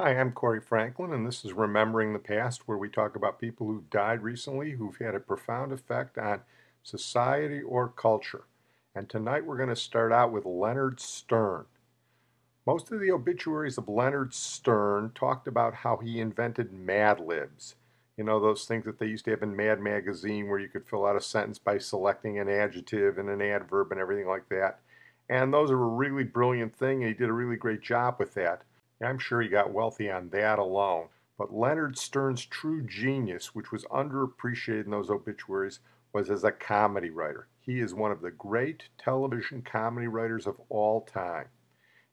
Hi, I'm Corey Franklin, and this is Remembering the Past, where we talk about people who've died recently who've had a profound effect on society or culture. And tonight we're going to start out with Leonard Stern. Most of the obituaries of Leonard Stern talked about how he invented Mad Libs. You know, those things that they used to have in Mad Magazine where you could fill out a sentence by selecting an adjective and an adverb and everything like that. And those are a really brilliant thing, and he did a really great job with that. I'm sure he got wealthy on that alone. But Leonard Stern's true genius, which was underappreciated in those obituaries, was as a comedy writer. He is one of the great television comedy writers of all time.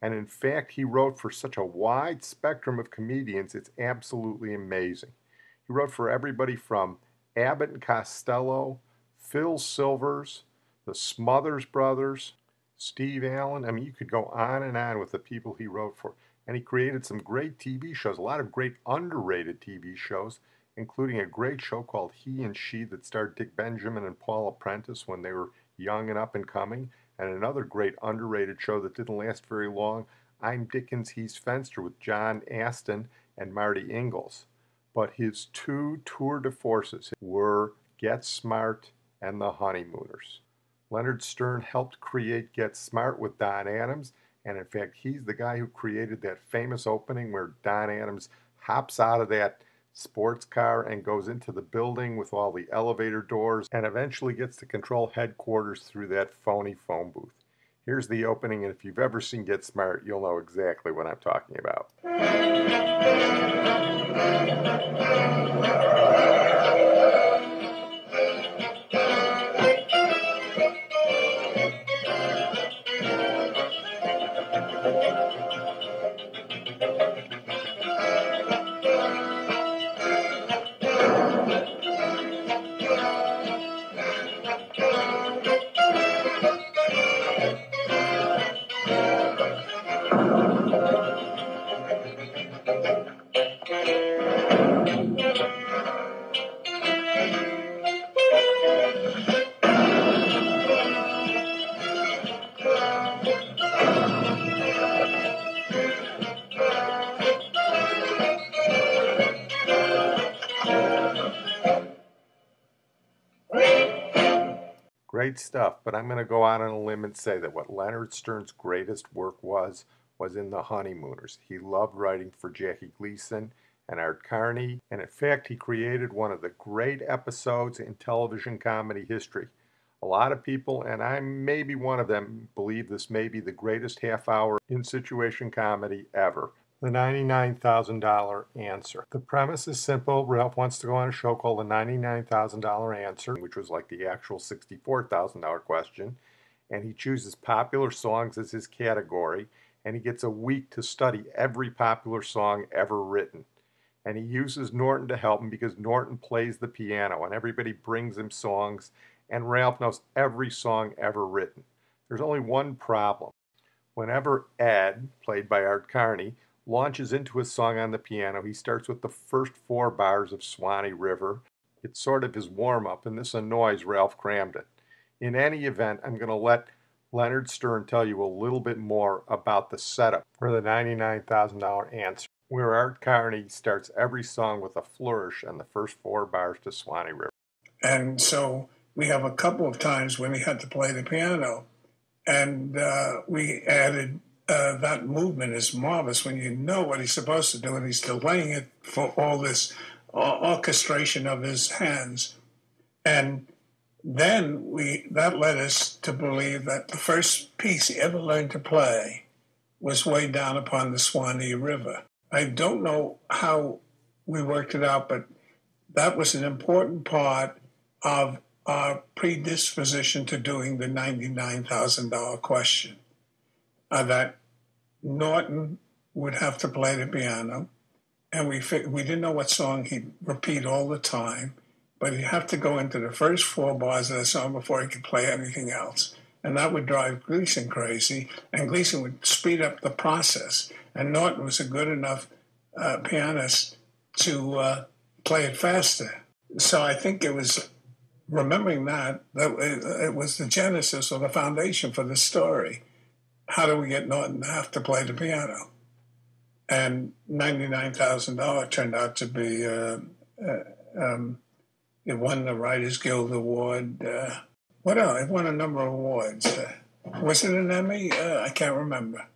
And in fact, he wrote for such a wide spectrum of comedians, it's absolutely amazing. He wrote for everybody from Abbott and Costello, Phil Silvers, the Smothers Brothers, Steve Allen. I mean, you could go on and on with the people he wrote for. And he created some great TV shows, a lot of great underrated TV shows, including a great show called He and She that starred Dick Benjamin and Paula Prentice when they were young and up and coming, and another great underrated show that didn't last very long, I'm Dickens, He's Fenster, with John Astin and Marty Ingalls. But his two tour de forces were Get Smart and the Honeymooners. Leonard Stern helped create Get Smart with Don Adams, and in fact, he's the guy who created that famous opening where Don Adams hops out of that sports car and goes into the building with all the elevator doors and eventually gets to control headquarters through that phony phone booth. Here's the opening, and if you've ever seen Get Smart, you'll know exactly what I'm talking about. Great stuff, but I'm going to go out on a limb and say that what Leonard Stern's greatest work was in The Honeymooners. He loved writing for Jackie Gleason and Art Carney, and in fact, he created one of the great episodes in television comedy history. A lot of people, and I may be one of them, believe this may be the greatest half hour in situation comedy ever. The $99,000 Answer. The premise is simple. Ralph wants to go on a show called The $99,000 Answer, which was like the actual $64,000 question, and he chooses popular songs as his category, and he gets a week to study every popular song ever written. And he uses Norton to help him because Norton plays the piano, and everybody brings him songs, and Ralph knows every song ever written. There's only one problem. Whenever Ed, played by Art Carney, launches into a song on the piano, he starts with the first 4 bars of Swanee River. It's sort of his warm-up, and this annoys Ralph Cramden. In any event, I'm going to let Leonard Stern tell you a little bit more about the setup for the $99,000 Answer, where Art Carney starts every song with a flourish and the first 4 bars to Swanee River. And so we have a couple of times when he had to play the piano, and we added that movement is marvelous when you know what he's supposed to do, and he's delaying it for all this orchestration of his hands. And then that led us to believe that the first piece he ever learned to play was way down upon the Swanee River. I don't know how we worked it out, but that was an important part of our predisposition to doing the $99,000 question. That Norton would have to play the piano, and we didn't know what song he'd repeat all the time, but he'd have to go into the first 4 bars of the song before he could play anything else. And that would drive Gleason crazy, and Gleason would speed up the process. And Norton was a good enough pianist to play it faster. So I think it was remembering that it was the genesis or the foundation for the story. How do we get Norton to have to play the piano? And $99,000 turned out to be, it won the Writers Guild Award. What else? It won a number of awards. Was it an Emmy? I can't remember.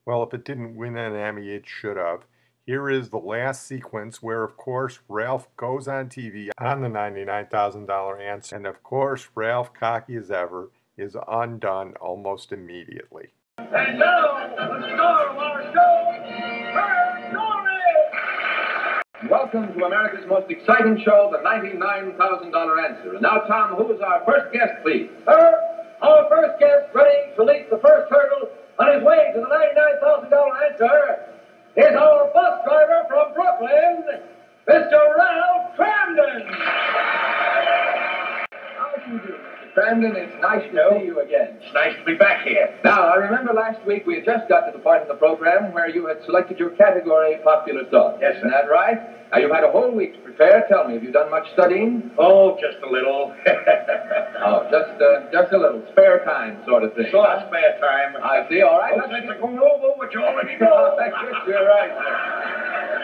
Well, if it didn't win an Emmy, it should have. Here is the last sequence where, of course, Ralph goes on TV on the $99,000 answer. And, of course, Ralph, cocky as ever, is undone almost immediately. And now, the star of our show, her story! Welcome to America's most exciting show, the $99,000 answer. And now, Tom, who is our first guest, please? Our first guest, ready to leap the first hurdle on his way to the $99,000 answer, is our bus driver from Brooklyn, Mr. Ralph Cramden. How do you do, Mr. Cramden? It's nice to see you again. It's nice to be back here. Now, I remember last week we had just got to the part of the program where you had selected your category popular song. Yes, sir. Isn't that right? Now, you've had a whole week to prepare. Tell me, have you done much studying? Oh, just a little. Oh, just a little spare time sort of thing. So I spare time. I see, all right. Oh, since I go over what you already know. Yes, you're right, sir.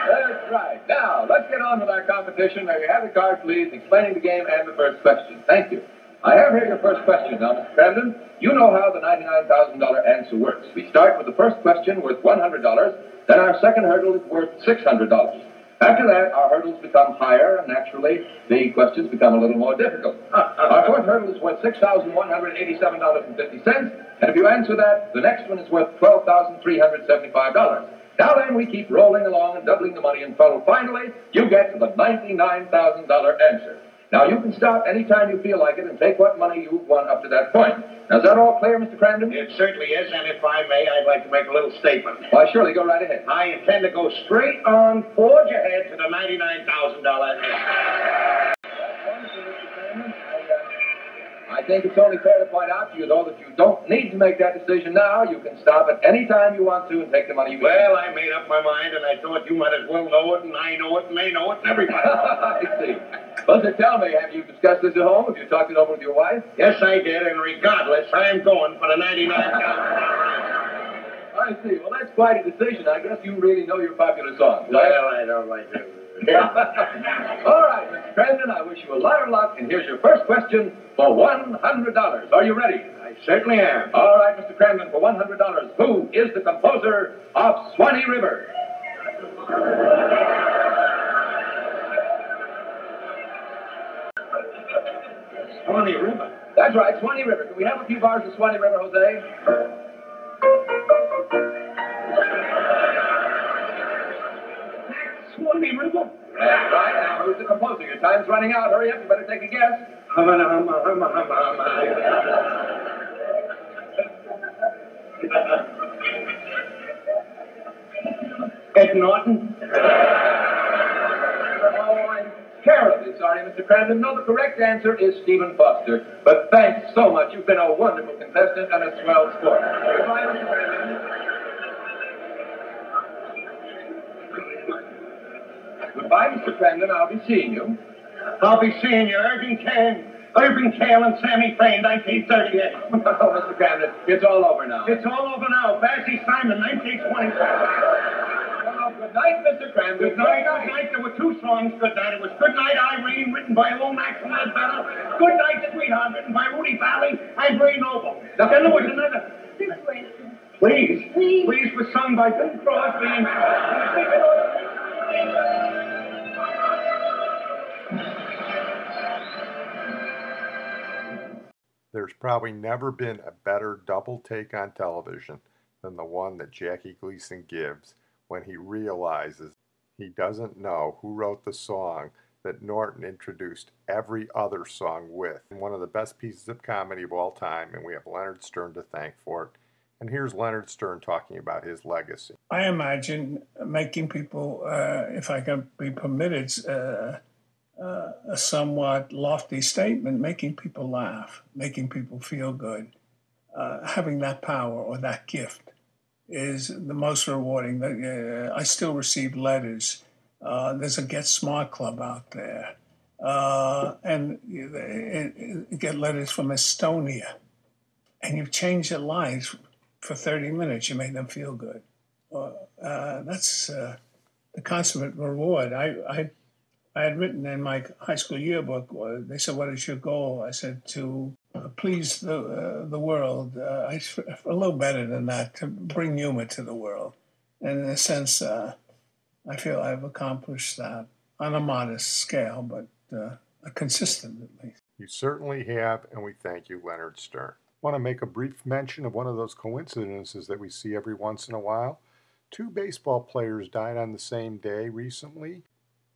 That's right. Now, let's get on with our competition. May we have the card, please, explaining the game and the first question. Thank you. I have here your first question now, Mr. Cramden. You know how the $99,000 answer works. We start with the first question worth $100, then our second hurdle is worth $600. After that, our hurdles become higher, and naturally, the questions become a little more difficult. Our fourth hurdle is worth $6,187.50, and if you answer that, the next one is worth $12,375. Now then, we keep rolling along and doubling the money until finally you get to the $99,000 answer. Now, you can stop any time you feel like it and take what money you've won up to that point. Now, is that all clear, Mr. Cramden? It certainly is, and if I may, I'd like to make a little statement. Why, surely, go right ahead. I intend to go straight on, forge ahead to the $99,000. I think it's only fair to point out to you, though, that you don't need to make that decision now. You can stop at any time you want to and take the money you Well, I made up my mind, and I thought you might as well know it, and I know it, and they know it, and everybody. I see. Well, so tell me, have you discussed this at home? Have you talked it over with your wife? Yes, I did, and regardless, I am going for the $99,000. I see. Well, that's quite a decision. I guess you really know your popular songs. Well, I don't like it. All right, Mr. Cramden, I wish you a lot of luck, and here's your first question for $100. Are you ready? I certainly am. All right, Mr. Cramden, for $100, who is the composer of Swanee River? Swanee River. That's right, Swanee River. Can we have a few bars of Swanee River, Jose? Swanee River. That's right. Now, who's the composer? Your time's running out. Hurry up. You better take a guess. Ed Norton. Oh, I'm terribly sorry, Mr. Cramden. No, the correct answer is Stephen Foster. But thanks so much. You've been a wonderful contestant and a swell sport. Goodbye, Mr. Cramden. Goodbye, Mr. Cramden. I'll be seeing you. I'll be seeing you, Irving Kane and Sammy Fain, 1938. Oh, Mr. Cramden, it's all over now. It's all over now. Bassy Simon, 1927. Well, good night, Mr. Cramden. Good night. There were two songs, Good Night. It was Good Night, Irene, written by Lomax and Ledbetter. Good Night, Sweetheart, written by Rudy Valley and Ray Noble. Then there was another. Please was sung by Bill Crosby and... There's probably never been a better double take on television than the one that Jackie Gleason gives when he realizes he doesn't know who wrote the song that Norton introduced every other song with. One of the best pieces of comedy of all time, and we have Leonard Stern to thank for it. And here's Leonard Stern talking about his legacy. I imagine making people, if I can be permitted, a somewhat lofty statement, making people laugh, making people feel good, having that power or that gift is the most rewarding. I still receive letters. There's a Get Smart Club out there. And you get letters from Estonia. And you've changed their lives for 30 minutes. You made them feel good. that's the consummate reward. I had written in my high school yearbook, they said, what is your goal? I said, to please the world. A little better than that, to bring humor to the world. And in a sense, I feel I've accomplished that on a modest scale, but a consistent at least. You certainly have, and we thank you, Leonard Stern. I want to make a brief mention of one of those coincidences that we see every once in a while. Two baseball players died on the same day recently.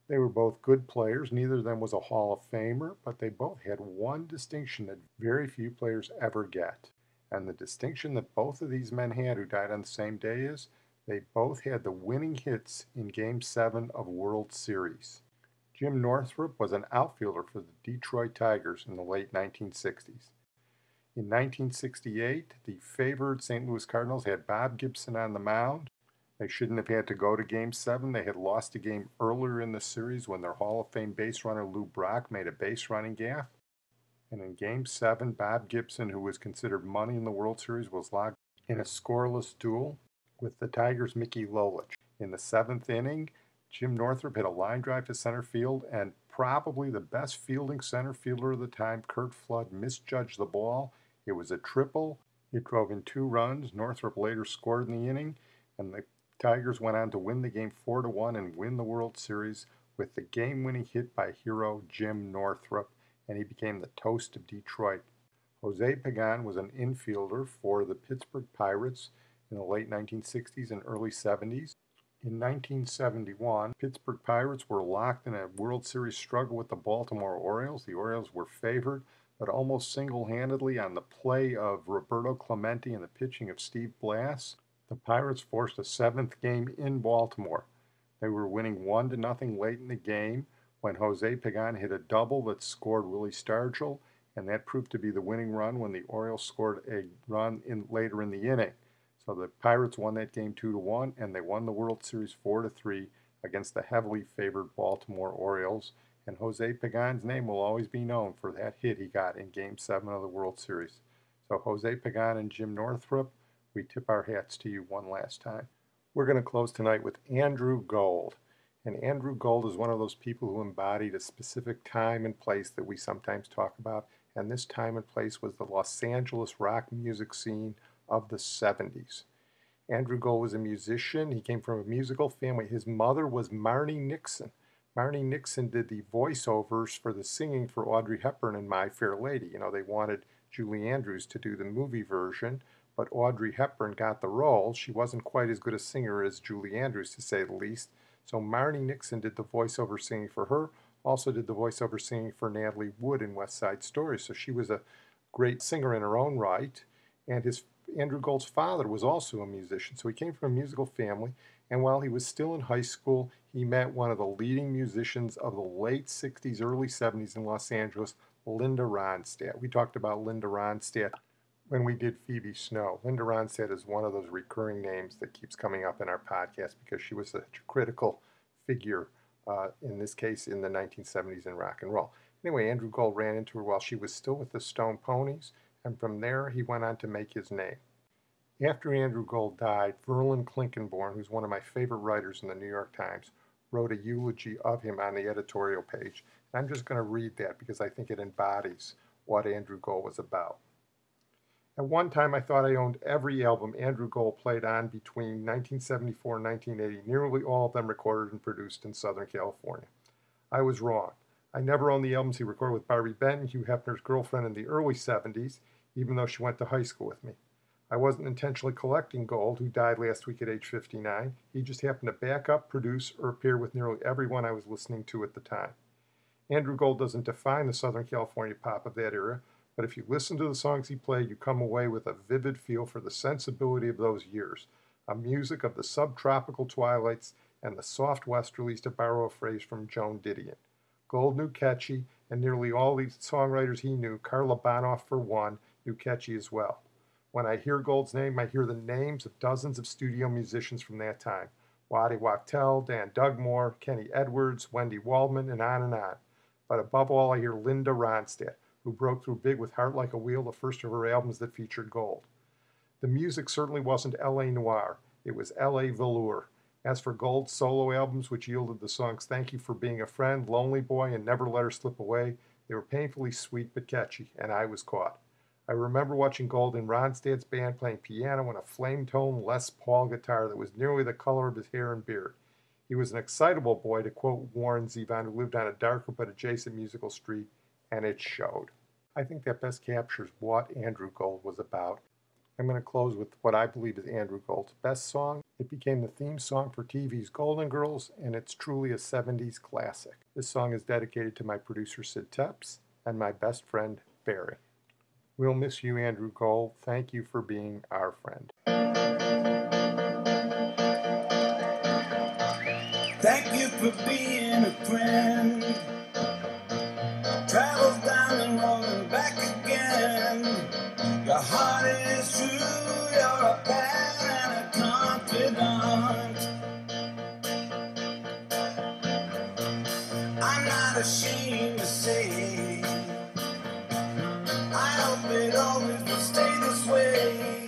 They were both good players. Neither of them was a Hall of Famer, but they both had one distinction that very few players ever get. And the distinction that both of these men had who died on the same day is they both had the winning hits in Game 7 of World Series. Jim Northrup was an outfielder for the Detroit Tigers in the late 1960s. In 1968, the favored St. Louis Cardinals had Bob Gibson on the mound. They shouldn't have had to go to Game 7. They had lost a game earlier in the series when their Hall of Fame base runner Lou Brock made a base running gaffe. And in Game 7, Bob Gibson, who was considered money in the World Series, was locked in a scoreless duel with the Tigers' Mickey Lolich. In the 7th inning, Jim Northrup hit a line drive to center field, and probably the best fielding center fielder of the time, Curt Flood, misjudged the ball. It was a triple. It drove in 2 runs. Northrup later scored in the inning, and the Tigers went on to win the game 4-1 and win the World Series with the game-winning hit by hero Jim Northrup, and he became the toast of Detroit. Jose Pagan was an infielder for the Pittsburgh Pirates in the late 1960s and early 70s. In 1971, Pittsburgh Pirates were locked in a World Series struggle with the Baltimore Orioles. The Orioles were favored, but almost single-handedly on the play of Roberto Clemente and the pitching of Steve Blass, the Pirates forced a 7th game in Baltimore. They were winning 1-0 late in the game when Jose Pagan hit a double that scored Willie Stargell, and that proved to be the winning run when the Orioles scored a run later in the inning. So the Pirates won that game 2-1, and they won the World Series 4-3 against the heavily favored Baltimore Orioles. And Jose Pagan's name will always be known for that hit he got in Game 7 of the World Series. So Jose Pagan and Jim Northrup, we tip our hats to you one last time. We're going to close tonight with Andrew Gold. And Andrew Gold is one of those people who embodied a specific time and place that we sometimes talk about. And this time and place was the Los Angeles rock music scene of the 70s. Andrew Gold was a musician. He came from a musical family. His mother was Marnie Nixon. Marnie Nixon did the voiceovers for the singing for Audrey Hepburn in My Fair Lady. You know, they wanted Julie Andrews to do the movie version, but Audrey Hepburn got the role. She wasn't quite as good a singer as Julie Andrews, to say the least. So Marnie Nixon did the voiceover singing for her, also did the voiceover singing for Natalie Wood in West Side Story. So she was a great singer in her own right. And Andrew Gold's father was also a musician. So he came from a musical family. And while he was still in high school, he met one of the leading musicians of the late 60s, early 70s in Los Angeles, Linda Ronstadt. We talked about Linda Ronstadt when we did Phoebe Snow. Linda Ronstadt is one of those recurring names that keeps coming up in our podcast because she was such a critical figure, in this case, in the 1970s in rock and roll. Anyway, Andrew Gold ran into her while she was still with the Stone Ponies, and from there he went on to make his name. After Andrew Gold died, Verlin Klinkenborn, who's one of my favorite writers in the New York Times, wrote a eulogy of him on the editorial page. And I'm just going to read that because I think it embodies what Andrew Gold was about. At one time, I thought I owned every album Andrew Gold played on between 1974 and 1980, nearly all of them recorded and produced in Southern California. I was wrong. I never owned the albums he recorded with Barry Benton, Hugh Hefner's girlfriend in the early 70s, even though she went to high school with me. I wasn't intentionally collecting Gold, who died last week at age 59. He just happened to back up, produce, or appear with nearly everyone I was listening to at the time. Andrew Gold doesn't define the Southern California pop of that era, but if you listen to the songs he played, you come away with a vivid feel for the sensibility of those years, a music of the subtropical twilights and the soft westerlies, to borrow a phrase from Joan Didion. Gold knew catchy, and nearly all the songwriters he knew, Carla Bonoff for one, knew catchy as well. When I hear Gold's name, I hear the names of dozens of studio musicians from that time. Waddy Wachtel, Dan Dugmore, Kenny Edwards, Wendy Waldman, and on and on. But above all, I hear Linda Ronstadt, who broke through big with Heart Like a Wheel, the first of her albums that featured Gold. The music certainly wasn't L.A. noir. It was L.A. velour. As for Gold's solo albums, which yielded the songs Thank You for Being a Friend, Lonely Boy, and Never Let Her Slip Away, they were painfully sweet but catchy, and I was caught. I remember watching Gold in Ronstadt's band playing piano on a flame-tone Les Paul guitar that was nearly the color of his hair and beard. He was an excitable boy, to quote Warren Zevon, who lived on a darker but adjacent musical street, and it showed. I think that best captures what Andrew Gold was about. I'm going to close with what I believe is Andrew Gold's best song. It became the theme song for TV's Golden Girls, and it's truly a 70s classic. This song is dedicated to my producer Sid Tepps and my best friend Barry. We'll miss you, Andrew Gold. Thank you for being our friend. Thank you for being a friend. Travels down and rolling back again. Your heart is true, you're a pal and a confidant. I'm not ashamed to say, I hope it always will stay this way.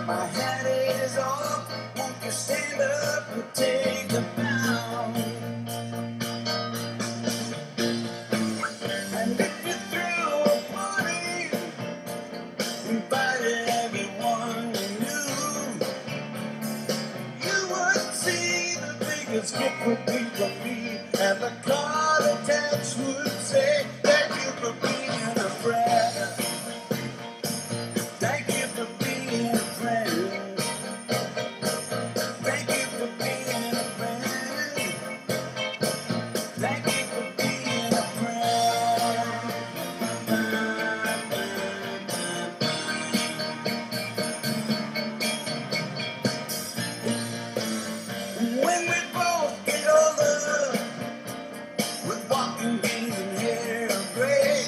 My hat is off, won't you stand up and take the pound? And if you threw a party, invited everyone you knew, you would see the biggest gift would be for me, and the card attached would say, thank you for being a friend. Thank you for being a friend. Thank you for being a friend. Thank you for being a friend. When we both get older, with walking games and hair gray,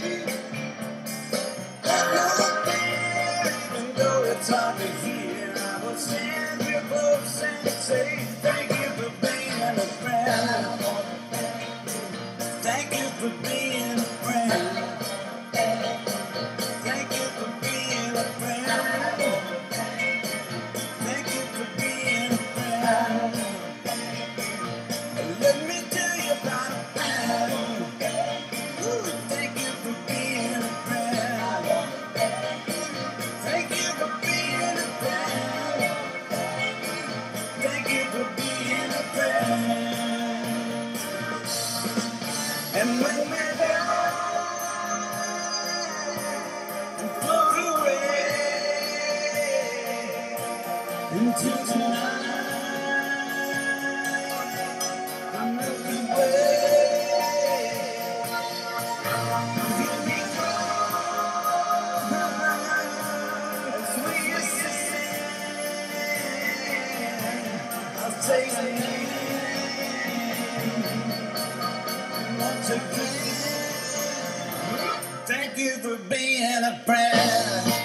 even though it's hard to hear, I will stand here close and say, thank you for being a friend. Thank you for being a friend. Thank you for being a friend. Thank you for being a friend. Let me tell you about a friend. Ooh, thank you for being a friend. Thank you for being a friend. Thank you for being a friend. And when we're there and float away into tonight, the Milky Way, you'll be gone as we ascend. I'll take the hand once again. Thank you for being a friend.